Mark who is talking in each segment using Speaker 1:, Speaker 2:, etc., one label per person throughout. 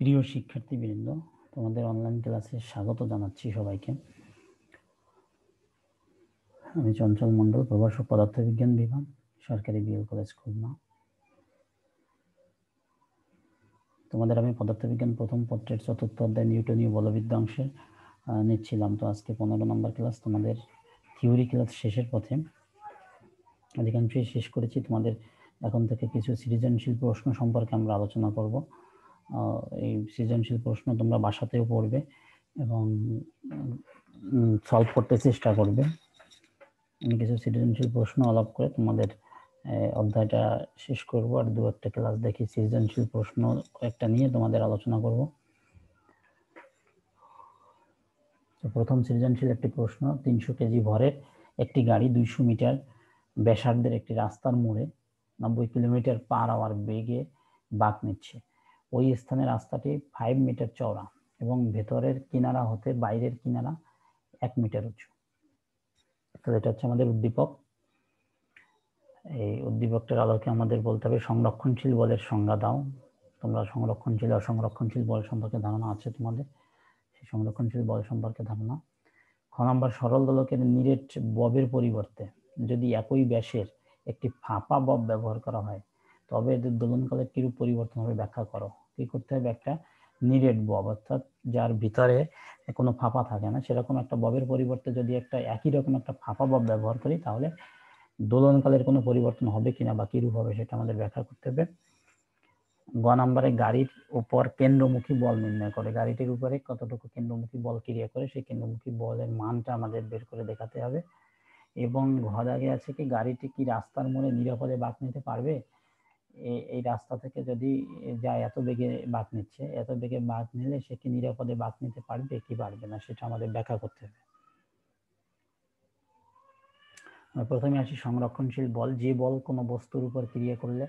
Speaker 1: প্রিয় শিক্ষার্থীবৃন্দ, তোমাদের অনলাইন ক্লাসে স্বাগত জানাচ্ছি সবাইকে। আমি চঞ্চল মণ্ডল, প্রভাষক পদার্থবিজ্ঞান বিভাগ, সরকারি বিএল কলেজ, খুলনা। তোমাদের আমি পদার্থবিজ্ঞান প্রথম পত্রের ৪র্থ অধ্যায় নিউটনীয় বলবিদ্যা অংশে নিচ্ছিলাম। তো আজকে 15 নম্বর ক্লাস, তোমাদের থিওরি ক্লাস শেষের পথে। অধিকাংশই শেষ করেছি। তোমাদের এখন থেকে কিছু সৃজনশীল প্রশ্ন সম্পর্কে আমরা আলোচনা করব। এই সৃজনশীল প্রশ্ন তোমরা বাসাতেও পড়বে এবং সলভ করতে চেষ্টা করবে। আমি কিছু সৃজনশীল প্রশ্ন আলাপ করে তোমাদের অধ্যায়টা শেষ করব, আর 2-1টা ক্লাস দেখি সৃজনশীল প্রশ্ন একটা নিয়ে তোমাদের আলোচনা করব। তো প্রথম সৃজনশীল একটি প্রশ্ন, 300 কেজি ভরের একটি গাড়ি 200 মিটার ব্যাসার্ধের একটি রাস্তার মোড়ে 90 কিলোমিটার পার আওয়ার বেগে বাঁক নিচ্ছে। ওই স্থানে রাস্তাটি 5 মিটার চওড়া এবং ভেতরের কিনারা হতে বাইরের কিনারা 1 মিটার উঁচু। তো এটা হচ্ছে আমাদের উদ্দীপক। এই উদ্দীপকটার আলোকে আমাদের বলতে হবে সংরক্ষণশীল বলের সংজ্ঞা দাও। তোমরা সংরক্ষণশীল অসংরক্ষণশীল বল সম্পর্কে ধারণা আছে তোমাদের, সেই সংরক্ষণশীল বল সম্পর্কে ধারণা। খ নম্বর, সরল দোলকের নিরেট ববের পরিবর্তে যদি একই ব্যাসের একটি ফাঁপা বব ব্যবহার করা হয় তবে এদের দোলনকালের কিরূপ পরিবর্তন হবে ব্যাখ্যা করো। কি করতে হবে? একটা নিরেট বব, অর্থাৎ যার ভিতরে কোনো ফাঁপা থাকে না, সেরকম একটা ববের পরিবর্তে যদি একটা একই রকম একটা ফাঁপা বব ব্যবহার করি তাহলে দোলনকালের কোনো পরিবর্তন হবে কিনা বা কিরূপ হবে সেটা আমাদের ব্যাখ্যা করতে হবে। গ নম্বরে, গাড়ির উপর কেন্দ্রমুখী বল নির্ণয় করে। গাড়িটির উপরে কতটুকু কেন্দ্রমুখী বল ক্রিয়া করে সেই কেন্দ্রমুখী বলের মানটা আমাদের বের করে দেখাতে হবে। এবং ঘ দাগে আছে কি, গাড়িটি কি রাস্তার মোড়ে নিরাপদে বাঁক নিতে পারবে? এই রাস্তা থেকে যদি যায় এত বেগে বাঁক নিচ্ছে, এত বেগে বাঁক নিলে সে কি নিরাপদে বাঁক নিতে পারবে কি পারবে না সেটা আমাদের ব্যাখ্যা করতে হবে। প্রথমে আসি সংরক্ষণশীল বল। যে বল কোনো বস্তুর উপর ক্রিয়া করলে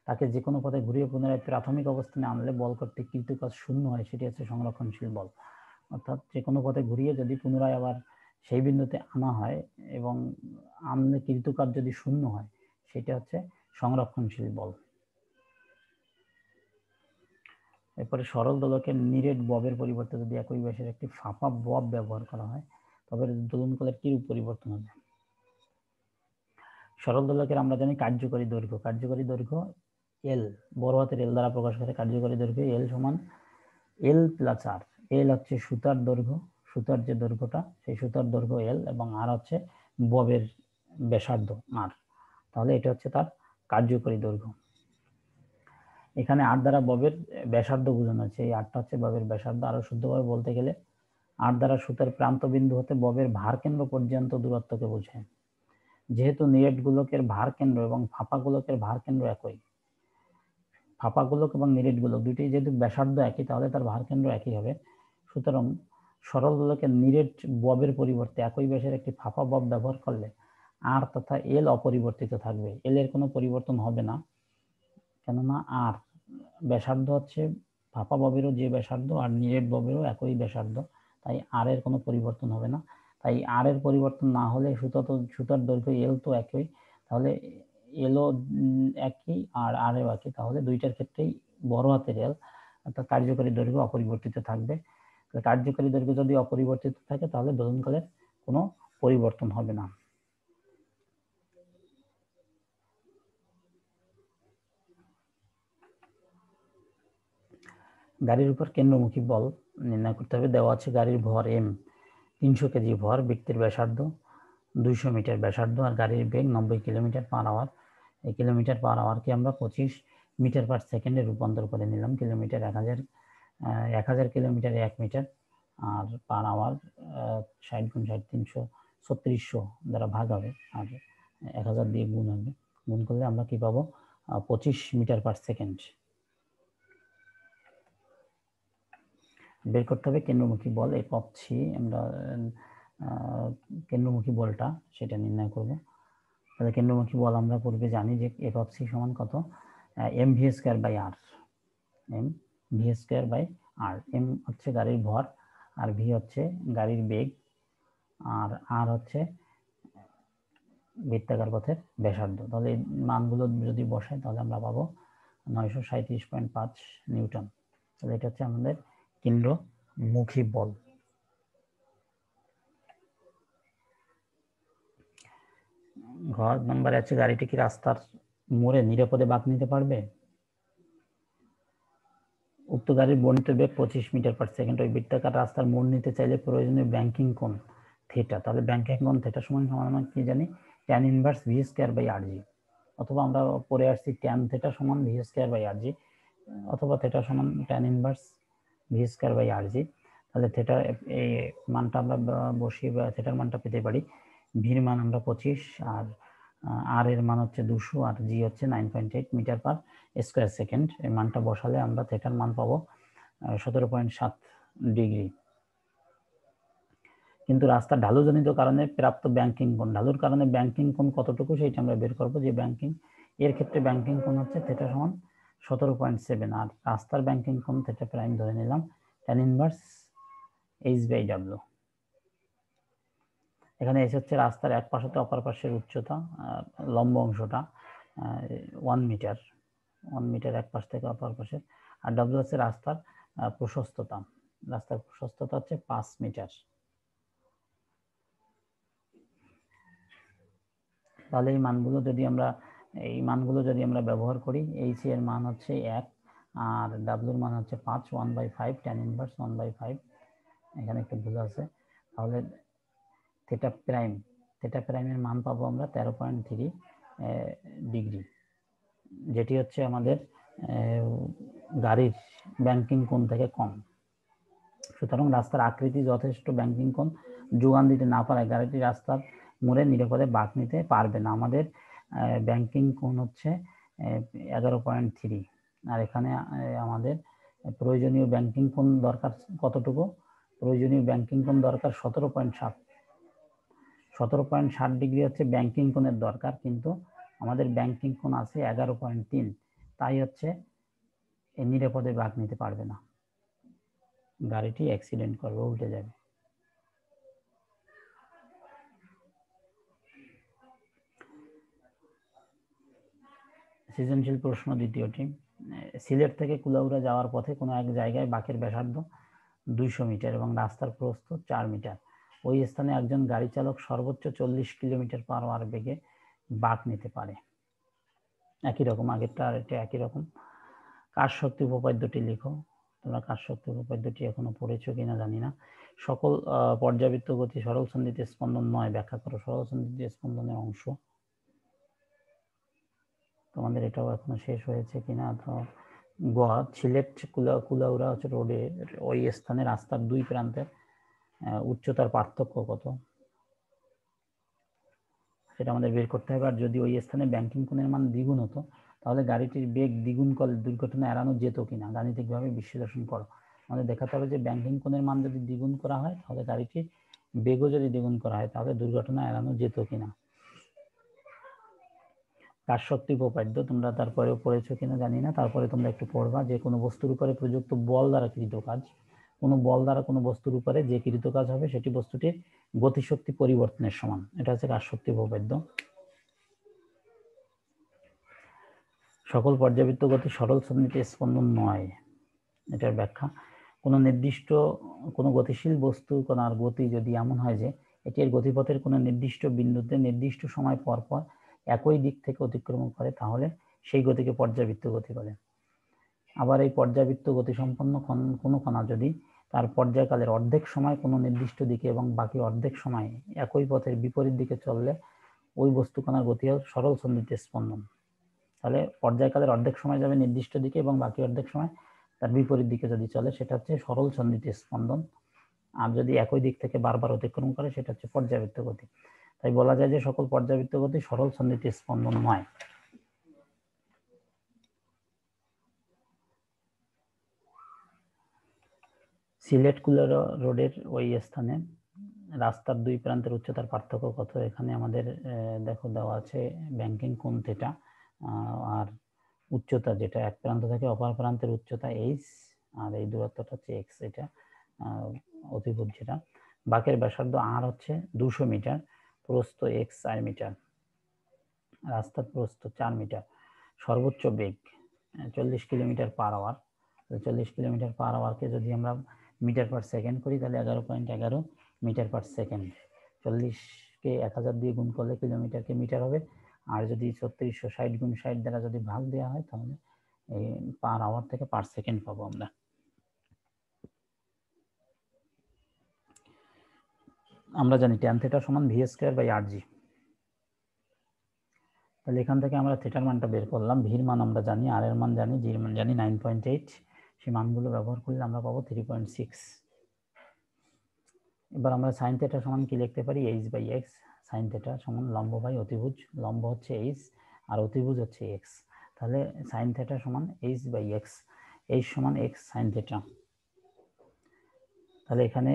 Speaker 1: তাকে যে কোনো পথে ঘুরিয়ে পুনরায় প্রাথমিক অবস্থানে আনলে বল কর্তৃক কৃত কাজ শূন্য হয়, সেটি হচ্ছে সংরক্ষণশীল বল। অর্থাৎ যে কোনো পথে ঘুরিয়ে যদি পুনরায় আবার সেই বিন্দুতে আনা হয় এবং আনলে কৃত কাজ যদি শূন্য হয়, সেটা হচ্ছে সংরক্ষণশীল বল। এরপরে সরল দোলকের নিরেট ববের পরিবর্তে যদি একই ব্যাসের একটি ফাঁপা বব ব্যবহার করা হয় তবে দোলনকালের কিরূপ পরিবর্তন হবে। সরল দোলকের আমরা জানি কার্যকরী দৈর্ঘ্য, এল, বড় হাতের এল দ্বারা প্রকাশ করে। কার্যকরী দৈর্ঘ্য এল সমান এল প্লাস আর। এল হচ্ছে সুতার দৈর্ঘ্য, সুতার যে দৈর্ঘ্যটা সেই সুতার দৈর্ঘ্য এল, এবং আর হচ্ছে ববের ব্যাসার্ধ আর। তাহলে এটা হচ্ছে তার কার্যকরী দৈর্ঘ্য। এখানে আর দ্বারা ববের ব্যাসার্ধ বোঝানো আছে, এই আরটা হচ্ছে ববের ব্যাসার্ধ। আরো শুদ্ধভাবে বলতে গেলে আর দ্বারা সুতার প্রান্ত বিন্দু হতে ববের ভার কেন্দ্র পর্যন্ত দূরত্বকে বোঝায়। যেহেতু নিরেট গোলকের ভার কেন্দ্র এবং ফাঁপা গোলকের ভার কেন্দ্র একই, ফাঁপা গোলক এবং নিরেট গোলক দুটি যেহেতু ব্যাসার্ধ একই, তাহলে তার ভার কেন্দ্র একই হবে। সুতরাং সরল গোলকের নিরেট ববের পরিবর্তে একই ব্যাসের একটি ফাঁপা বব ব্যবহার করলে আর তথা এল অপরিবর্তিত থাকবে। এল এর কোনো পরিবর্তন হবে না, কেননা আর ব্যাসার্ধ হচ্ছে ফাঁপা ববেরও যে ব্যাসার্ধ আর নিরেট ববেরও একই ব্যাসার্ধ, তাই আর এর কোনো পরিবর্তন হবে না। তাই আর এর পরিবর্তন না হলে সুতার দৈর্ঘ্য এল তো একই, তাহলে এলও একই আর আর এও একই, তাহলে দুইটার ক্ষেত্রেই বড় হাতের এল অর্থাৎ কার্যকরী দৈর্ঘ্য অপরিবর্তিত থাকবে। কার্যকরী দৈর্ঘ্য যদি অপরিবর্তিত থাকে তাহলে দোলনকালের কোনো পরিবর্তন হবে না। গাড়ির উপর কেন্দ্রমুখী বল নির্ণয় করতে হবে। দেওয়া আছে গাড়ির ভর এম, 300 কেজি ভর, বৃত্তের ব্যাসার্ধ 200 মিটার ব্যাসার্ধ, আর গাড়ির বেগ 90 কিলোমিটার পার আওয়ার। এই কিলোমিটার পার আওয়ারকে আমরা 25 মিটার পার সেকেন্ডে রূপান্তর করে নিলাম। কিলোমিটার 1000 কিলোমিটারে 1 মিটার, আর পার আওয়ার 60 × 60 300 দ্বারা ভাগ হবে, আর 1000 দিয়ে গুণ হবে। গুণ করলে আমরা কি পাবো? 25 মিটার পার সেকেন্ড। বের করতে হবে কেন্দ্রমুখী বল। এই পাচ্ছি আমরা কেন্দ্রমুখী বলটা, সেটা নির্ণয় করব। তাহলে কেন্দ্রমুখী বল আমরা পূর্বে জানি যে এফ অফ সি সমান কত? M V square by R. M V square by R. M হচ্ছে গাড়ির ভর, আর ভি হচ্ছে গাড়ির বেগ, আর আর হচ্ছে বৃত্তাকার পথের ব্যাসার্ধ। তাহলে এই মানগুলো যদি বসাই তাহলে আমরা পাবো 937.5 নিউটন। তাহলে এটা হচ্ছে আমাদের কেন্দ্রমুখী বল। ঘর নম্বরে আছে গাড়িটি কি রাস্তার মোড়ে নিরাপদে বাঁক নিতে পারবে? উক্ত গাড়ির বর্ণিত বেগ 25 মিটার পার সেকেন্ড। ওই বৃত্তাকার রাস্তার মোড় নিতে চাইলে প্রয়োজনীয় ব্যাংকিং কোণ থিটা। তাহলে ব্যাংকিং কোণ থিটা সমান আমরা কি জানি, tan inverse v square by r g, অথবা আমরা পরে আসছি tan থিটা সমান v square by r g, অথবা থিটা সমান tan inverse v square by r g. তাহলে থিটা এই মানটা আমরা বসিয়ে বা থিটার মানটা পেতে পারি। ভির মান আমরা 25, আর আর এর মান হচ্ছে 200, আর জি হচ্ছে 9.8 মিটার পার স্কয়ার সেকেন্ড। এই মানটা বসালে আমরা থিটার মান পাবো 17.7 ডিগ্রি। কিন্তু রাস্তার ঢালুজনিত কারণে প্রাপ্ত ব্যাংকিং কোণ, ঢালুর কারণে ব্যাংকিং কোণ কতটুকু সেটা আমরা বের করব। যে ব্যাংকিং এর ক্ষেত্রে ব্যাংকিং কোণ হচ্ছে থিটা সমান 17.7, আর রাস্তার ব্যাংকিং কোণ থিটা প্রাইম ধরে নিলাম tan inverse H by W. এখানে এসে হচ্ছে রাস্তার এক পাশ হতে অপর পাশের উচ্চতা, লম্ব অংশটা 1 মিটার, 1 মিটার এক পাশ থেকে অপর পাশে, আর ডাব্লিউ হচ্ছে রাস্তার প্রশস্ততা, রাস্তার প্রশস্ততা হচ্ছে 5 মিটার। তাহলে এই মানগুলো যদি আমরা ব্যবহার করি, এইচ এর মান হচ্ছে 1 আর ডাব্লিউর মান হচ্ছে 5, 1/5 tan ইনভার্স 1/5, এখানে একটু ভুল আছে। তাহলে থিটা প্রাইমের মান পাবো আমরা 13.3 ডিগ্রি, যেটি হচ্ছে আমাদের গাড়ির ব্যাংকিং কোণ থেকে কম। সুতরাং রাস্তার আকৃতি যথেষ্ট ব্যাংকিং কোণ যোগান দিতে না পারে গাড়িটি রাস্তার মোড়ে নিরাপদে বাঁক নিতে পারবে না। আমাদের ব্যাংকিং কোণ হচ্ছে 11.3, আর এখানে আমাদের প্রয়োজনীয় ব্যাংকিং কোণ দরকার কতটুকু? প্রয়োজনীয় ব্যাংকিং কোণ দরকার 17.7 ডিগ্রি হচ্ছে ব্যাংকিং কোণের দরকার, কিন্তু আমাদের ব্যাংকিং কোণ আছে 11.3, তাই হচ্ছে নিরাপদে বাঁক নিতে পারবে না, গাড়িটি অ্যাক্সিডেন্ট করবে, উল্টে যাবে। সৃজনশীল প্রশ্ন দ্বিতীয়টি, সিলেট থেকে কুলাউড়া যাওয়ার পথে কোনো এক জায়গায় বাঁকের ব্যাসার্ধ 200 মিটার এবং রাস্তার প্রস্থ 4 মিটার। ওই স্থানে একজন গাড়ি চালক সর্বোচ্চ 40 কিলোমিটার পার আওয়ার বেগে বাঁক নিতে পারে। একই রকম আগেরটা আর এটা একই রকম। কার শক্তি উপপাদ্যটি লিখো। তোমরা কার শক্তি উপপাদ্যটি এখনো পড়েছো কিনা জানি না। সকল পর্যাবৃত্ত গতি সরল সন্ধিতে স্পন্দন নয়, ব্যাখ্যা করো। সরল সন্ধিতে স্পন্দনের অংশ তোমাদের এটাও এখনো শেষ হয়েছে কিনা। তো সিলেট কুলাউড়া হচ্ছে রোডে, ওই স্থানে রাস্তার দুই প্রান্তের উচ্চতার পার্থক্য কত সেটা আমাদের বের করতে হবে। আর যদি ওই স্থানে ব্যাংকিং কোণের মান দ্বিগুণ হতো তাহলে গাড়িটির বেগ দ্বিগুণ করলে দুর্ঘটনা এড়ানো যেত কিনা গাণিতিকভাবে বিশ্লেষণ করো। আমাদের দেখাতে হবে যে ব্যাংকিং কোণের মান যদি দ্বিগুণ করা হয় তাহলে গাড়িটির বেগও যদি দ্বিগুণ করা হয় তাহলে দুর্ঘটনা এড়ানো যেত কিনা। কার শক্তি উপপাদ্য তোমরা তারপরেও পড়েছো কিনা জানি না, তারপরে তোমরা একটু পড়বা যে কোনো বস্তুর উপরে প্রযুক্ত বল দ্বারা কৃত কাজ, কোনো বল দ্বারা কোনো বস্তুর উপরে যে কৃত কাজ হবে সেটি বস্তুটির গতিশক্তি পরিবর্তনের সমান। এটা হচ্ছে কার শক্তি উপপাদ্য। সকল পর্যাবৃত্ত গতি সরল সন্ধিতে স্পন্দন নয়, এটার ব্যাখ্যা। কোনো নির্দিষ্ট কোনো গতিশীল বস্তু কণার গতি যদি এমন হয় যে এটি এর গতিপথের কোনো নির্দিষ্ট বিন্দুতে নির্দিষ্ট সময় পর পর একই দিক থেকে অতিক্রম করে তাহলে সেই গতিকে পর্যাবৃত্ত গতি বলে। আবার এই পর্যাবৃত্ত গতিসম্পন্ন কোনো কণা যদি তার পর্যায়কালের অর্ধেক সময় কোনো নির্দিষ্ট দিকে এবং বাকি অর্ধেক সময় একই পথের বিপরীত দিকে চললে ওই বস্তু কণার গতি হয় সরল সন্ধিতে স্পন্দন। তাহলে পর্যায়কালের অর্ধেক সময় যাবে নির্দিষ্ট দিকে এবং বাকি অর্ধেক সময় তার বিপরীত দিকে যদি চলে সেটা হচ্ছে সরল সন্ধিতে স্পন্দন। আর যদি একই দিক থেকে বারবার অতিক্রম করে সেটা হচ্ছে পর্যাবৃত্ত গতি। তাই বলা যায় যে সকল পর্যাবৃত্ত গতি সরল সন্ধিতে স্পন্দন নয়। সিলেট কুলাউড়া রোডের ওই স্থানে রাস্তার দুই প্রান্তের উচ্চতার পার্থক্য কত? এখানে আমাদের দেখো দেওয়া আছে ব্যাংকিং কোণ থিটা আর উচ্চতা যেটা এক প্রান্ত থেকে অপর প্রান্তের উচ্চতা এইচ আর এই দূরত্বটা হচ্ছে এক্স, এটা অতিভুজ যেটা। বাঁকের ব্যাসার্ধ আর হচ্ছে 200 মিটার, প্রস্থ এক্স 4 মিটার, রাস্তার প্রস্থ 4 মিটার, সর্বোচ্চ বেগ 40 kilometre per hour, 40 kilometre per আওয়ারকে যদি আমরা মিটার পার সেকেন্ড করি তাহলে 11.11 মিটার পার সেকেন্ড। 40কে 1000 দিয়ে গুণ করলে কিলোমিটারকে মিটার হবে, আর যদি 3660 গুণ 60 দ্বারা যদি ভাগ দেওয়া হয় তাহলে এই পার আওয়ার থেকে পার সেকেন্ড পাবো আমরা। আমরা জানি tan থিটা সমান v স্কয়ার বাই rg। তাহলে এখান থেকে আমরা থিটার মানটা বের করলাম, ভির মান আমরা জানি, আর এর মান জানি, জির মান জানি 9.8। সেই মানগুলো ব্যবহার করলে আমরা পাবো 3.6। এবার আমরা সাইন থিটা সমান কি লিখতে পারি, h by x। Sine theta সমান লম্ব বাই অতিভুজ, লম্ব হচ্ছে h আর অতিভুজ হচ্ছে x। তাহলে সাইন থিটা সমান h বাই x, h সমান x সাইন থিটা। তাহলে এখানে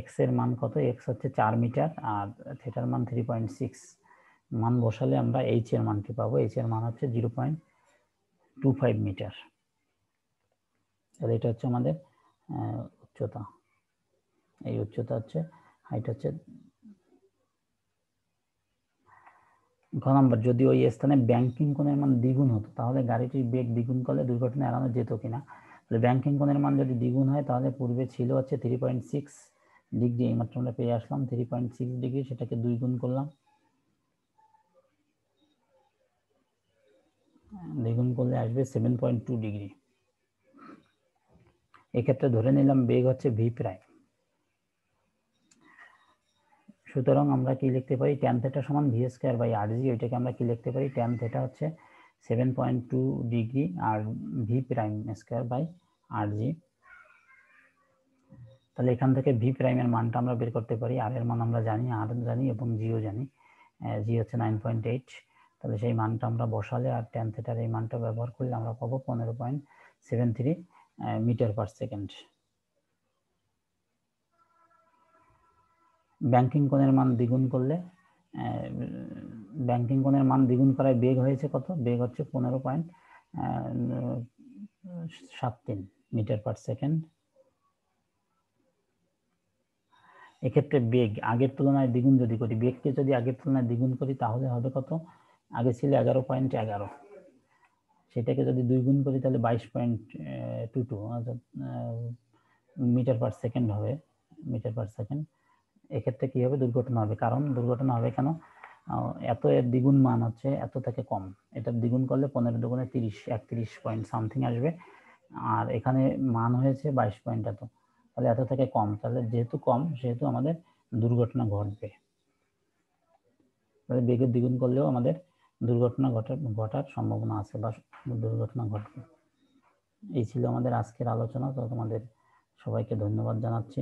Speaker 1: x এর মান কত, x হচ্ছে 4 মিটার আর থিটার মান 3.6। মান বসালে আমরা h এর মানটি পাবো, h এর মান হচ্ছে 0.25 মিটার। তাহলে এটা হচ্ছে আমাদের উচ্চতা, এই উচ্চতা হচ্ছে, হাইট হচ্ছে। ঘ নম্বর, যদি ওই স্থানে ব্যাংকিং কোণের মান দ্বিগুণ হতো তাহলে গাড়িটির বেগ দ্বিগুণ করলে দুর্ঘটনা এড়ানো যেত কিনা। তাহলে ব্যাংকিং কোণের মান যদি দ্বিগুণ হয় তাহলে পূর্বে ছিল হচ্ছে 3.6 ডিগ্রি, এইমাত্র আমরা পেয়ে আসলাম 3.6 ডিগ্রি, সেটাকে 2 গুণ করলাম, দ্বিগুণ করলে আসবে 7.2 ডিগ্রি। এক্ষেত্রে ধরে নিলাম বেগ হচ্ছে ভি প্রাইম। সুতরাং আমরা কি লিখতে পারি, ট্যান থিটা সমান v square by r g. ওইটাকে আমরা কি লিখতে পারি, ট্যান থিটা হচ্ছে 7.2 ডিগ্রি আর v prime square by r g. তাহলে এখান থেকে ভি প্রাইমের মানটা আমরা বের করতে পারি, আর এর মান আমরা জানি, আর জানি এবং জিও জানি। জি হচ্ছে 9.8। তাহলে সেই মানটা আমরা বসালে আর ট্যান থিটার এই মানটা ব্যবহার করলে আমরা পাবো 15.73 মিটার পার সেকেন্ড। ব্যাংকিং কোণের মান দ্বিগুণ করলে, ব্যাংকিং কোণের মান দ্বিগুণ করায় বেগ হয়েছে কত, বেগ হচ্ছে 15.73 মিটার পার সেকেন্ড। এক্ষেত্রে বেগ আগের তুলনায় দ্বিগুণ যদি করি, বেগকে যদি আগের তুলনায় দ্বিগুণ করি তাহলে হবে কত, আগে ছিল 11.11, সেটাকে যদি 2 গুণ করি তাহলে 22.22 অর্থাৎ মিটার পার সেকেন্ড হবে, মিটার পার সেকেন্ড। এক্ষেত্রে কি হবে, দুর্ঘটনা হবে। কারণ দুর্ঘটনা হবে কেন, এত এর দ্বিগুণ মান হচ্ছে এত থেকে কম, এটা দ্বিগুণ করলে 15 দুগুণে 30, 31 পয়েন্ট সামথিং আসবে, আর এখানে মান হয়েছে 22 পয়েন্ট এত, তাহলে এত থেকে কম, তাহলে যেহেতু কম সেহেতু আমাদের দুর্ঘটনা ঘটবে। তাহলে বেগের দ্বিগুণ করলেও আমাদের দুর্ঘটনা ঘটার সম্ভাবনা আছে বা দুর্ঘটনা ঘটবে। এই ছিল আমাদের আজকের আলোচনা। তো তোমাদের সবাইকে ধন্যবাদ জানাচ্ছি।